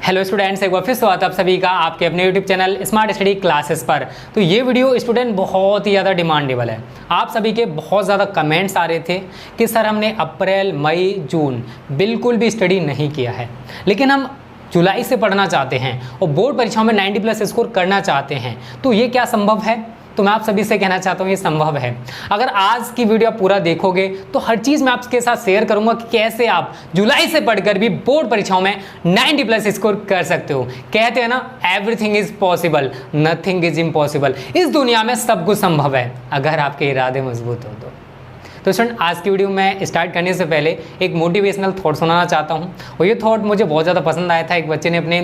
Hello students, एक बार फिर स्वागत है आप सभी का आपके अपने YouTube channel smart study classes पर। तो ये वीडियो स्टूडेंट बहुत ही ज़्यादा डिमांडेबल है। आप सभी के बहुत ज़्यादा कमेंट्स आ रहे थे कि सर हमने अप्रैल मई जून बिल्कुल भी स्टडी नहीं किया है, लेकिन हम जुलाई से पढ़ना चाहते हैं और बोर्ड परीक्षाओं में 90+ स्कोर करना चाहते हैं, तो ये क्या संभव है? तो मैं आप सभी से कहना चाहता हूँ ये संभव है। अगर आज की वीडियो आप पूरा देखोगे तो हर चीज़ मैं आपके साथ शेयर करूंगा कि कैसे आप जुलाई से पढ़कर भी बोर्ड परीक्षाओं में 90+ स्कोर कर सकते हो। कहते हैं ना, everything is possible, nothing is impossible. इस दुनिया में सब कुछ संभव है अगर आपके इरादे मजबूत हो तो स्टूडेंट, आज की वीडियो में स्टार्ट करने से पहले एक मोटिवेशनल थॉट सुनाना चाहता हूँ और ये थॉट मुझे बहुत ज़्यादा पसंद आया था। एक बच्चे ने अपने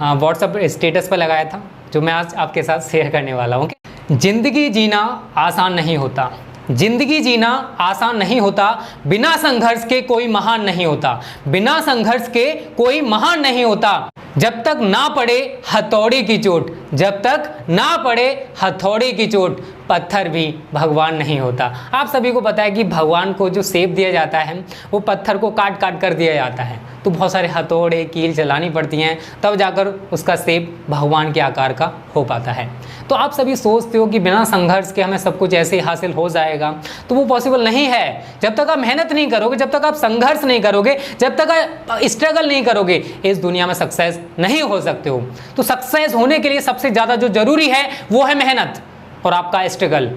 व्हाट्सएप स्टेटस पर लगाया था, जो मैं आज आपके साथ शेयर करने वाला हूँ। जिंदगी जीना आसान नहीं होता, जिंदगी जीना आसान नहीं होता, बिना संघर्ष के कोई महान नहीं होता, बिना संघर्ष के कोई महान नहीं होता। जब तक ना पड़े हथौड़े की चोट, जब तक ना पड़े हथौड़े की चोट, पत्थर भी भगवान नहीं होता। आप सभी को पता है कि भगवान को जो शेप दिया जाता है वो पत्थर को काट काट कर दिया जाता है, तो बहुत सारे हथौड़े कील चलानी पड़ती हैं, तब जाकर उसका शेप भगवान के आकार का हो पाता है। तो आप सभी सोचते हो कि बिना संघर्ष के हमें सब कुछ ऐसे ही हासिल हो जाएगा, तो वो पॉसिबल नहीं है। जब तक आप मेहनत नहीं करोगे, जब तक आप संघर्ष नहीं करोगे, जब तक आप स्ट्रगल नहीं करोगे, इस दुनिया में सक्सेस नहीं हो सकते हो। तो सक्सेस होने के लिए सबसे ज़्यादा जो जरूरी है वो है मेहनत और आपका स्ट्रगल।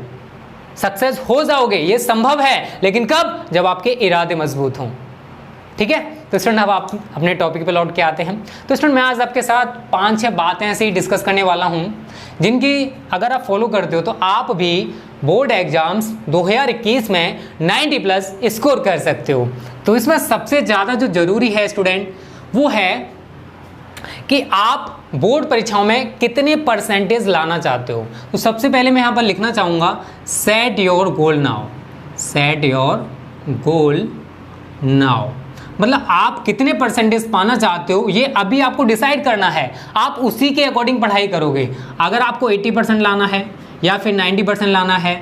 सक्सेस हो जाओगे, ये संभव है, लेकिन कब? जब आपके इरादे मजबूत हों। ठीक है, तो स्टूडेंट अब आप अपने टॉपिक पे लौट के आते हैं। तो स्टूडेंट मैं आज आपके साथ 5-6 बातें ऐसे ही डिस्कस करने वाला हूं, जिनकी अगर आप फॉलो करते हो तो आप भी बोर्ड एग्जाम्स 2021 में 90+ स्कोर कर सकते हो। तो इसमें सबसे ज़्यादा जो जरूरी है स्टूडेंट वो है कि आप बोर्ड परीक्षाओं में कितने परसेंटेज लाना चाहते हो। तो सबसे पहले मैं यहाँ पर लिखना चाहूँगा, set your goal now, set your goal now. मतलब आप कितने परसेंटेज पाना चाहते हो ये अभी आपको डिसाइड करना है। आप उसी के अकॉर्डिंग पढ़ाई करोगे। अगर आपको 80% लाना है या फिर 90% लाना है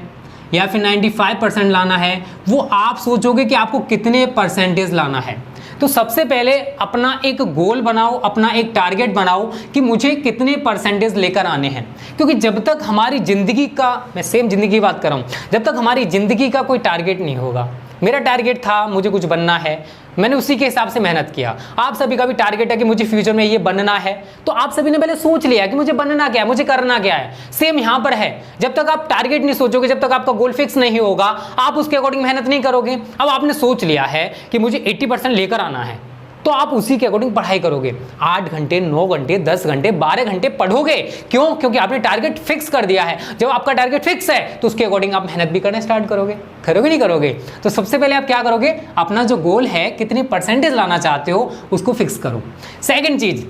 या फिर 95% लाना है, वो आप सोचोगे कि आपको कितने परसेंटेज लाना है। तो सबसे पहले अपना एक गोल बनाओ, अपना एक टारगेट बनाओ कि मुझे कितने परसेंटेज लेकर आने हैं। क्योंकि जब तक हमारी ज़िंदगी का, मैं सेम ज़िंदगी की बात कर रहा हूँ, जब तक हमारी ज़िंदगी का कोई टारगेट नहीं होगा। मेरा टारगेट था मुझे कुछ बनना है, मैंने उसी के हिसाब से मेहनत किया। आप सभी का भी टारगेट है कि मुझे फ्यूचर में ये बनना है, तो आप सभी ने पहले सोच लिया कि मुझे बनना क्या है, मुझे करना क्या है। सेम यहाँ पर है, जब तक आप टारगेट नहीं सोचोगे, जब तक आपका गोल फिक्स नहीं होगा, आप उसके अकॉर्डिंग मेहनत नहीं करोगे। अब आपने सोच लिया है कि मुझे 80% लेकर आना है, तो आप उसी के अकॉर्डिंग पढ़ाई करोगे। 8 घंटे, 9 घंटे, 10 घंटे, 12 घंटे पढ़ोगे। क्यों? क्योंकि आपने टारगेट फिक्स कर दिया है। जब आपका टारगेट फिक्स है तो उसके अकॉर्डिंग आप मेहनत भी करना स्टार्ट करोगे। करोगे नहीं करोगे? तो सबसे पहले आप क्या करोगे, अपना जो गोल है, कितनी परसेंटेज लाना चाहते हो, उसको फिक्स करो। सेकेंड चीज,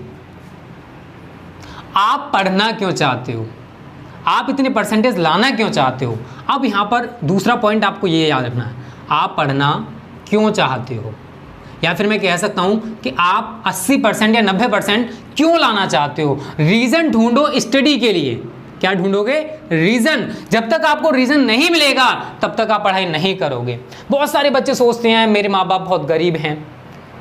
आप पढ़ना क्यों चाहते हो, आप इतने परसेंटेज लाना क्यों चाहते हो। अब यहाँ पर दूसरा पॉइंट आपको ये याद रखना है, आप पढ़ना क्यों चाहते हो, या फिर मैं कह सकता हूं कि आप 80% या 90% क्यों लाना चाहते हो। रीजन ढूंढो स्टडी के लिए। क्या ढूंढोगे? रीजन। जब तक आपको रीजन नहीं मिलेगा तब तक आप पढ़ाई नहीं करोगे। बहुत सारे बच्चे सोचते हैं मेरे माँ बाप बहुत गरीब हैं,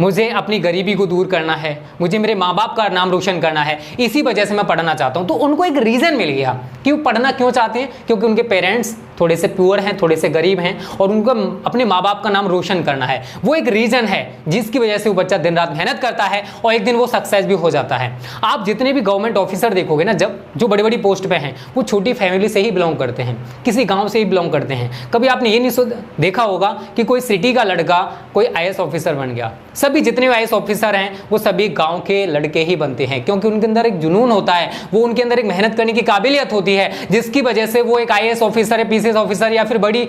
मुझे अपनी गरीबी को दूर करना है, मुझे मेरे माँ बाप का नाम रोशन करना है, इसी वजह से मैं पढ़ना चाहता हूँ। तो उनको एक रीज़न मिल गया कि वो पढ़ना क्यों चाहते हैं, क्योंकि उनके पेरेंट्स थोड़े से पुअर हैं, थोड़े से गरीब हैं और उनको अपने माँ बाप का नाम रोशन करना है। वो एक रीज़न है जिसकी वजह से वो बच्चा दिन रात मेहनत करता है और एक दिन वो सक्सेस भी हो जाता है। आप जितने भी गवर्नमेंट ऑफिसर देखोगे ना, जब जो बड़ी बड़ी पोस्ट पे हैं, वो छोटी फैमिली से ही बिलोंग करते हैं, किसी गाँव से ही बिलोंग करते हैं। कभी आपने ये नहीं देखा होगा कि कोई सिटी का लड़का कोई IAS ऑफिसर बन गया। सभी जितने IAS ऑफिसर हैं वो सभी गांव के लड़के ही बनते हैं, क्योंकि उनके अंदर एक जुनून होता है, वो उनके अंदर एक मेहनत करने की काबिलियत होती है, जिसकी वजह से वो एक IAS ऑफिसर या PCS ऑफिसर या फिर बड़ी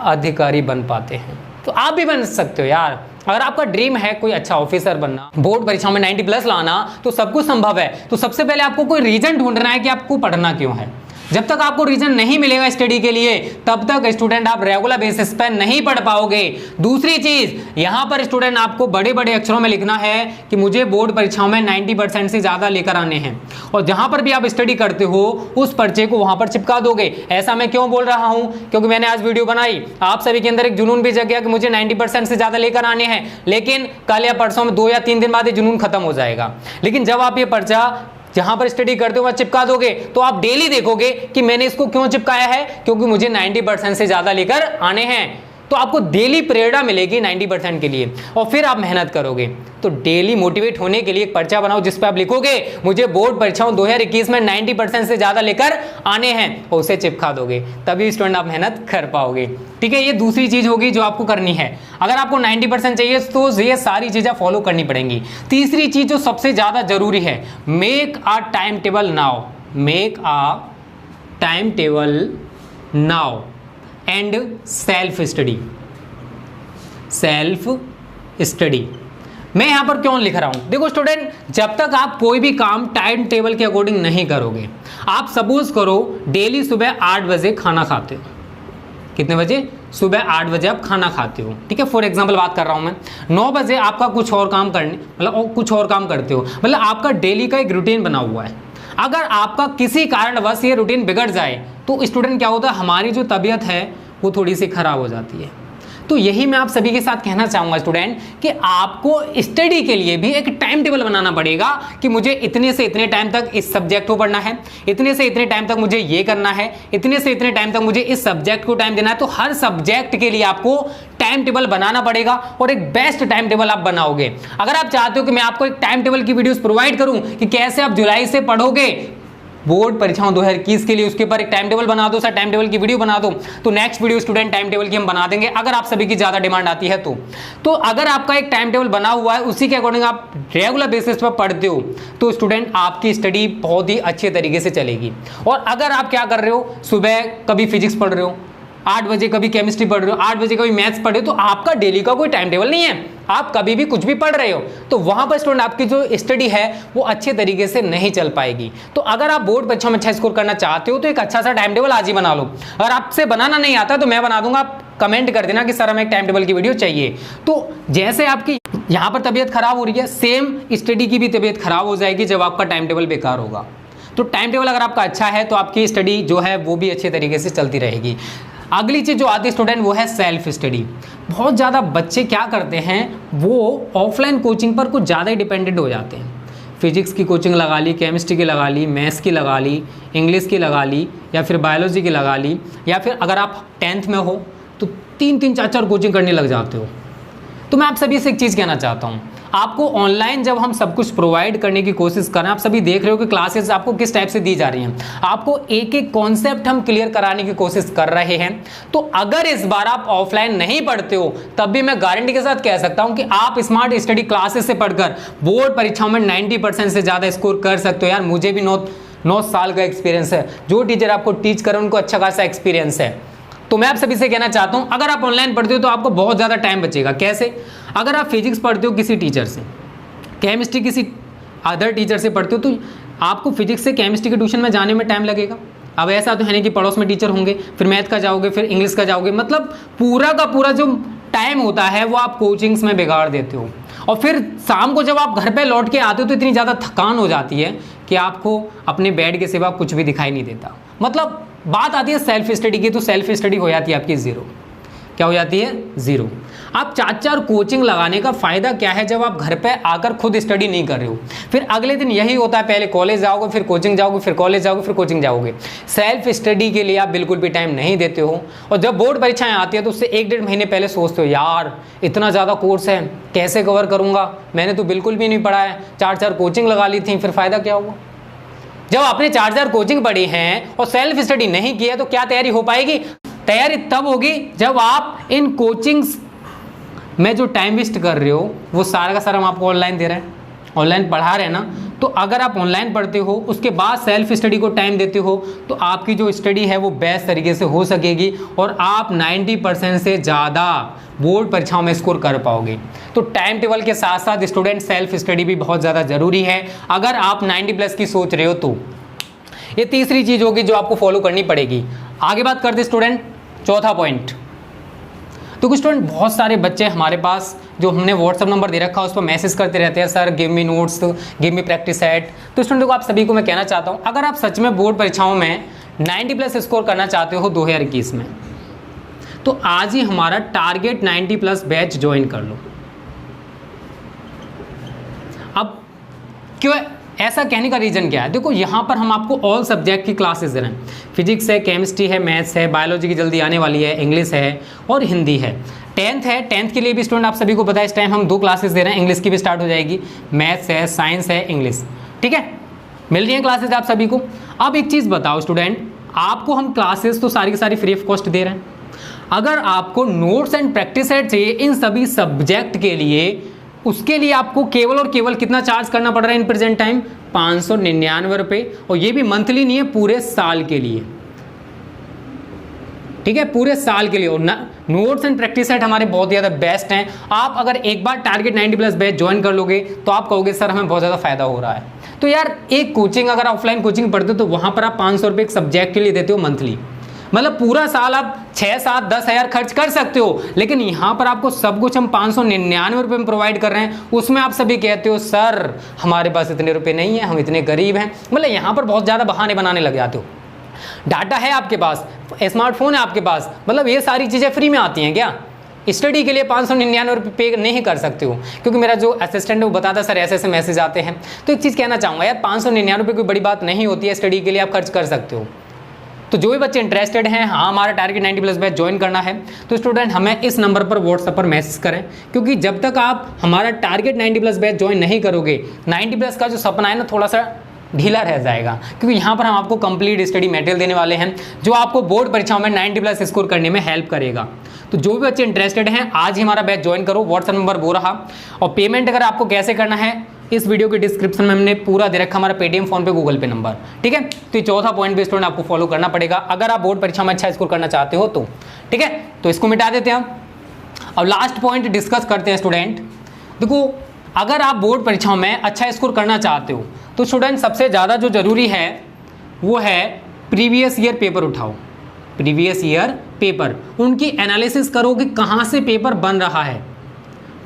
अधिकारी बन पाते हैं। तो आप भी बन सकते हो यार। अगर आपका ड्रीम है कोई अच्छा ऑफिसर बनना, बोर्ड परीक्षाओं में 90+ लाना, तो सब कुछ संभव है। तो सबसे पहले आपको कोई रीजन ढूंढना है कि आपको पढ़ना क्यों है। जब तक आपको रीजन नहीं मिलेगा स्टडी के लिए तब तक स्टूडेंट आप रेगुलर बेसिस पर नहीं पढ़ पाओगे। दूसरी चीज, यहां पर स्टूडेंट आपको बड़े बड़े अक्षरों में लिखना है कि मुझे बोर्ड परीक्षाओं में 90% से ज्यादा लेकर आने हैं, और जहां पर भी आप स्टडी करते हो उस पर्चे को वहां पर चिपका दोगे। ऐसा मैं क्यों बोल रहा हूं, क्योंकि मैंने आज वीडियो बनाई, आप सभी के अंदर एक जुनून भी जग गया कि मुझे 90% से ज्यादा लेकर आने हैं, लेकिन कल या परसों में 2 या 3 दिन बाद ये जुनून खत्म हो जाएगा। लेकिन जब आप ये पर्चा जहां पर स्टडी करते हो वहां चिपका दोगे तो आप डेली देखोगे कि मैंने इसको क्यों चिपकाया है, क्योंकि मुझे 90% से ज्यादा लेकर आने हैं। तो आपको डेली प्रेरणा मिलेगी 90% के लिए, और फिर आप मेहनत करोगे। तो डेली मोटिवेट होने के लिए एक पर्चा बनाओ जिस पे आप लिखोगे मुझे बोर्ड परीक्षाओं 2021 में 90% से ज्यादा लेकर आने हैं, और उसे चिपका दोगे, तभी स्टूडेंट आप मेहनत कर पाओगे। ठीक है, ये दूसरी चीज होगी जो आपको करनी है। अगर आपको 90% चाहिए तो ये सारी चीजें फॉलो करनी पड़ेंगी। तीसरी चीज जो सबसे ज्यादा जरूरी है, make a time table now, make a time table now and self study. Self study मैं यहां पर क्यों लिख रहा हूं, देखो स्टूडेंट, जब तक आप कोई भी काम टाइम टेबल के अकॉर्डिंग नहीं करोगे, आप सपोज करो डेली सुबह 8 बजे खाना खाते हो, कितने बजे, सुबह 8 बजे आप खाना खाते हो, ठीक है, फॉर एग्जांपल बात कर रहा हूं मैं, 9 बजे आपका कुछ और काम करने मतलब कुछ और काम करते हो, मतलब आपका डेली का एक रूटीन बना हुआ है। अगर आपका किसी कारणवश ये रूटीन बिगड़ जाए तो स्टूडेंट क्या होता है, हमारी जो तबीयत है वो थोड़ी सी खराब हो जाती है। तो यही मैं आप सभी के साथ कहना चाहूंगा स्टूडेंट कि आपको स्टडी के लिए भी एक टाइम टेबल बनाना पड़ेगा कि मुझे इतने से इतने टाइम तक इस सब्जेक्ट को पढ़ना है, इतने से इतने टाइम तक मुझे ये करना है, इतने से इतने टाइम तक मुझे इस सब्जेक्ट को टाइम देना है। तो हर सब्जेक्ट के लिए आपको टाइम टेबल बनाना पड़ेगा, और एक बेस्ट टाइम टेबल आप बनाओगे। अगर आप चाहते हो कि मैं आपको एक टाइम टेबल की वीडियोस प्रोवाइड करूं कि कैसे आप जुलाई से पढ़ोगे बोर्ड परीक्षाओं 2021 के लिए, उसके ऊपर एक टाइम टेबल बना दो, सर टाइम टेबल की वीडियो बना दो, तो next video student time table की हम बना देंगे अगर आप सभी की ज्यादा डिमांड आती है तो अगर आपका एक टाइम टेबल बना हुआ है, उसी के अकॉर्डिंग आप रेगुलर बेसिस पर पढ़ते हो, तो स्टूडेंट आपकी स्टडी बहुत ही अच्छे तरीके से चलेगी। और अगर आप क्या कर रहे हो, सुबह कभी फिजिक्स पढ़ रहे हो, 8 बजे कभी केमिस्ट्री पढ़ रहे हो, 8 बजे कभी मैथ्स पढ़ रहे हो, तो आपका डेली का कोई टाइम टेबल नहीं है, आप कभी भी कुछ भी पढ़ रहे हो, तो वहां पर स्टूडेंट आपकी जो स्टडी है वो अच्छे तरीके से नहीं चल पाएगी। तो अगर आप बोर्ड परीक्षा में अच्छा स्कोर करना चाहते हो तो एक अच्छा सा टाइम टेबल आज ही बना लो। अगर आपसे बनाना नहीं आता तो मैं बना दूंगा, आप कमेंट कर देना कि सर हमें एक टाइम टेबल की वीडियो चाहिए। तो जैसे आपकी यहां पर तबीयत खराब हो रही है, सेम स्टडी की भी तबीयत खराब हो जाएगी जब आपका टाइम टेबल बेकार होगा। तो टाइम टेबल अगर आपका अच्छा है तो आपकी स्टडी जो है वो भी अच्छे तरीके से चलती रहेगी। अगली चीज जो आती है स्टूडेंट वो है सेल्फ स्टडी। बहुत ज़्यादा बच्चे क्या करते हैं, वो ऑफलाइन कोचिंग पर कुछ ज़्यादा ही डिपेंडेंट हो जाते हैं। फिजिक्स की कोचिंग लगा ली, केमिस्ट्री की लगा ली, मैथ्स की लगा ली, इंग्लिश की लगा ली, या फिर बायोलॉजी की लगा ली, या फिर अगर आप 10th में हो तो 3-3, 4-4 कोचिंग करने लग जाते हो। तो मैं आप सभी से एक चीज़ कहना चाहता हूँ, आपको ऑनलाइन जब हम सब कुछ प्रोवाइड करने की कोशिश कर रहे हैं, आप सभी देख रहे हो कि क्लासेस आपको किस टाइप से दी जा रही हैं, आपको एक एक कॉन्सेप्ट हम क्लियर कराने की कोशिश कर रहे हैं। तो अगर इस बार आप ऑफलाइन नहीं पढ़ते हो तब भी मैं गारंटी के साथ कह सकता हूं कि आप स्मार्ट स्टडी क्लासेस से पढ़कर बोर्ड परीक्षाओं में 90% से ज़्यादा स्कोर कर सकते हो। यार मुझे भी 9 साल का एक्सपीरियंस है, जो टीचर आपको टीच कर उनको अच्छा खासा एक्सपीरियंस है। तो मैं आप सभी से कहना चाहता हूं, अगर आप ऑनलाइन पढ़ते हो तो आपको बहुत ज़्यादा टाइम बचेगा। कैसे? अगर आप फिजिक्स पढ़ते हो किसी टीचर से, केमिस्ट्री किसी अदर टीचर से पढ़ते हो, तो आपको फिजिक्स से केमिस्ट्री के ट्यूशन में जाने में टाइम लगेगा। अब ऐसा तो है नहीं कि पड़ोस में टीचर होंगे, फिर मैथ का जाओगे, फिर इंग्लिश का जाओगे, मतलब पूरा का पूरा जो टाइम होता है वो आप कोचिंग्स में बिगाड़ देते हो। और फिर शाम को जब आप घर पे लौट के आते हो तो इतनी ज़्यादा थकान हो जाती है कि आपको अपने बेड के सिवा कुछ भी दिखाई नहीं देता। मतलब बात आती है सेल्फ स्टडी की, तो सेल्फ स्टडी हो जाती है आपकी ज़ीरो। क्या हो जाती है? ज़ीरो। आप 4-4 कोचिंग लगाने का फ़ायदा क्या है जब आप घर पे आकर खुद स्टडी नहीं कर रहे हो? फिर अगले दिन यही होता है, पहले कॉलेज जाओगे, फिर कोचिंग जाओगे, फिर कॉलेज जाओगे, फिर कोचिंग जाओगे। सेल्फ स्टडी के लिए आप बिल्कुल भी टाइम नहीं देते हो। और जब बोर्ड परीक्षाएं आती है तो उससे 1-1.5 महीने पहले सोचते हो, यार इतना ज़्यादा कोर्स है, कैसे कवर करूँगा, मैंने तो बिल्कुल भी नहीं पढ़ा है, 4-4 कोचिंग लगा ली थी, फिर फ़ायदा क्या हुआ? जब आपने 4-4 कोचिंग पढ़ी हैं और सेल्फ स्टडी नहीं की है तो क्या तैयारी हो पाएगी? तैयारी तब होगी जब आप इन कोचिंग्स में जो टाइम वेस्ट कर रहे हो वो सारा का सारा हम आपको ऑनलाइन दे रहे हैं, ऑनलाइन पढ़ा रहे हैं ना। तो अगर आप ऑनलाइन पढ़ते हो उसके बाद सेल्फ स्टडी को टाइम देते हो तो आपकी जो स्टडी है वो बेस्ट तरीके से हो सकेगी और आप 90% से ज़्यादा बोर्ड परीक्षाओं में स्कोर कर पाओगे। तो टाइम टेबल के साथ साथ स्टूडेंट सेल्फ स्टडी भी बहुत ज़्यादा ज़रूरी है। अगर आप 90+ की सोच रहे हो तो ये तीसरी चीज होगी जो आपको फॉलो करनी पड़ेगी। आगे बात करते स्टूडेंट, चौथा पॉइंट। तो कुछ स्टूडेंट, बहुत सारे बच्चे हमारे पास जो हमने व्हाट्सअप नंबर दे रखा है उस पर मैसेज करते रहते हैं, sir give me notes, give me practice set. तो स्टूडेंट को आप सभी को मैं कहना चाहता हूँ, अगर आप सच में बोर्ड परीक्षाओं में 90+ स्कोर करना चाहते हो 2021 में, तो आज ही हमारा टारगेट 90+ बैच ज्वाइन कर लो। अब क्यों ऐसा कहने का रीजन क्या है? देखो यहाँ पर हम आपको ऑल सब्जेक्ट की क्लासेस दे रहे हैं। फिजिक्स है, केमिस्ट्री है, मैथ्स है, बायोलॉजी की जल्दी आने वाली है, इंग्लिश है और हिंदी है। 10th है, 10th के लिए भी स्टूडेंट आप सभी को पता है इस टाइम हम 2 क्लासेस दे रहे हैं, इंग्लिश की भी स्टार्ट हो जाएगी, मैथ्स है, साइंस है, इंग्लिश। ठीक है, मिल रही है क्लासेस आप सभी को। अब एक चीज़ बताओ स्टूडेंट, आपको हम क्लासेस तो सारी की सारी फ्री ऑफ कॉस्ट दे रहे हैं, अगर आपको नोट्स एंड प्रैक्टिस सेट चाहिए इन सभी सब्जेक्ट के लिए, उसके लिए आपको केवल और केवल कितना चार्ज करना पड़ रहा है इन प्रेजेंट टाइम? 599 रुपये, और ये भी मंथली नहीं है, पूरे साल के लिए। ठीक है, पूरे साल के लिए। और नोट्स एंड प्रैक्टिस सेट हमारे बहुत ज़्यादा बेस्ट हैं। आप अगर एक बार टारगेट 90+ बैच ज्वाइन कर लोगे तो आप कहोगे सर हमें बहुत ज़्यादा फायदा हो रहा है। तो यार एक कोचिंग, अगर ऑफलाइन कोचिंग पढ़ते हो तो वहाँ पर आप 500 रुपये एक सब्जेक्ट के लिए देते हो मंथली, मतलब पूरा साल आप 6, 7, 10 हज़ार खर्च कर सकते हो। लेकिन यहाँ पर आपको सब कुछ हम 599 रुपये में प्रोवाइड कर रहे हैं। उसमें आप सभी कहते हो सर हमारे पास इतने रुपए नहीं है, हम इतने गरीब हैं। मतलब यहाँ पर बहुत ज़्यादा बहाने बनाने लग जाते हो। डाटा है आपके पास, स्मार्टफोन है आपके पास, मतलब ये सारी चीज़ें फ्री में आती हैं क्या? स्टडी के लिए 599 रुपये पे नहीं कर सकते हो, क्योंकि मेरा जो असिस्टेंट है वो बताता सर ऐसे ऐसे मैसेज आते हैं। तो एक चीज़ कहना चाहूँगा यार, 599 रुपये कोई बड़ी बात नहीं होती है, स्टडी के लिए आप खर्च कर सकते हो। तो जो भी बच्चे इंटरेस्टेड हैं, हाँ हमारा टारगेट 90+ बैच ज्वाइन करना है, तो स्टूडेंट हमें इस नंबर पर व्हाट्सएप पर मैसेज करें, क्योंकि जब तक आप हमारा टारगेट 90+ बैच ज्वाइन नहीं करोगे, 90+ का जो सपना है ना थोड़ा सा ढीला रह जाएगा। क्योंकि यहाँ पर हम आपको कंप्लीट स्टडी मटेरियल देने वाले हैं जो आपको बोर्ड परीक्षाओं में 90+ स्कोर करने में हेल्प करेगा। तो जो भी बच्चे इंटरेस्टेड हैं आज ही हमारा बैच ज्वाइन करो। व्हाट्सएप नंबर वो रहा, और पेमेंट अगर आपको कैसे करना है इस वीडियो के डिस्क्रिप्शन में हमने पूरा दे रखा, हमारा पेटीएम, फोन पे, गूगल पे नंबर। ठीक है, तो ये चौथा पॉइंट भी स्टूडेंट आपको फॉलो करना पड़ेगा अगर आप बोर्ड परीक्षा में अच्छा स्कोर करना चाहते हो तो। ठीक है, तो इसको मिटा देते हैं हम। अब लास्ट पॉइंट डिस्कस करते हैं स्टूडेंट। देखो अगर आप बोर्ड परीक्षाओं में अच्छा स्कोर करना चाहते हो तो स्टूडेंट सबसे ज़्यादा जो जरूरी है वो है प्रीवियस ईयर पेपर उठाओ। प्रीवियस ईयर पेपर, उनकी एनालिसिस करो कि कहाँ से पेपर बन रहा है।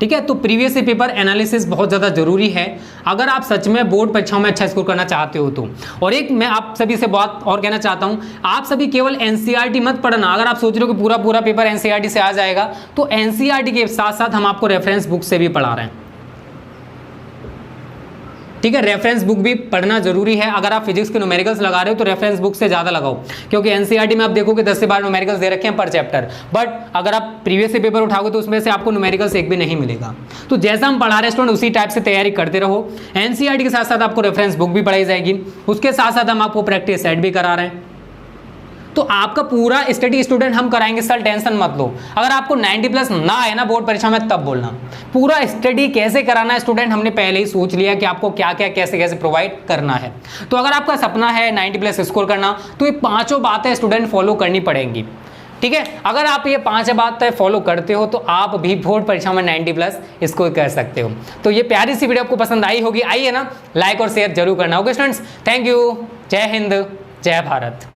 ठीक है, तो प्रीवियस ईयर पेपर एनालिसिस बहुत ज़्यादा जरूरी है अगर आप सच में बोर्ड परीक्षाओं में अच्छा स्कोर करना चाहते हो तो। और एक मैं आप सभी से बात और कहना चाहता हूँ, आप सभी केवल एनसीईआरटी मत पढ़ना। अगर आप सोच रहे हो कि पूरा पूरा पेपर एनसीईआरटी से आ जाएगा, तो एनसीईआरटी के साथ साथ हम आपको रेफरेंस बुक से भी पढ़ा रहे हैं। ठीक है, रेफरेंस बुक भी पढ़ना जरूरी है। अगर आप फिजिक्स के न्यूमेरिकल्स लगा रहे हो तो रेफरेंस बुक से ज़्यादा लगाओ, क्योंकि एनसीईआरटी में आप देखोगे 10 से 12 न्यूमेरिकल्स दे रखे हैं पर चैप्टर, बट अगर आप प्रीवियस से पेपर उठाओगे तो उसमें से आपको न्यूमेरिकल्स एक भी नहीं मिलेगा। तो जैसा हम पढ़ा रहे हैं स्टूडेंट उसी टाइप से तैयारी करते रहो। एनसीईआरटी के साथ साथ आपको रेफरेंस बुक भी पढ़ाई जाएगी, उसके साथ साथ हम आपको प्रैक्टिस सेट भी करा रहे हैं। तो आपका पूरा स्टडी स्टूडेंट हम कराएंगे सर, टेंशन मत लो। अगर आपको 90+ ना आए ना बोर्ड परीक्षा में तब बोलना। पूरा स्टडी कैसे कराना है स्टूडेंट हमने पहले ही सोच लिया कि आपको क्या क्या कैसे कैसे प्रोवाइड करना है। तो अगर आपका सपना है 90+ स्कोर करना तो ये 5 बातें स्टूडेंट फॉलो करनी पड़ेंगी। ठीक है, अगर आप ये 5 बातें फॉलो करते हो तो आप भी बोर्ड परीक्षा में 90+ स्कोर कर सकते हो। तो ये प्यारी सी वीडियो आपको पसंद आई होगी, आइए ना लाइक और शेयर जरूर करना। ओके स्टूडेंट्स, थैंक यू, जय हिंद, जय भारत।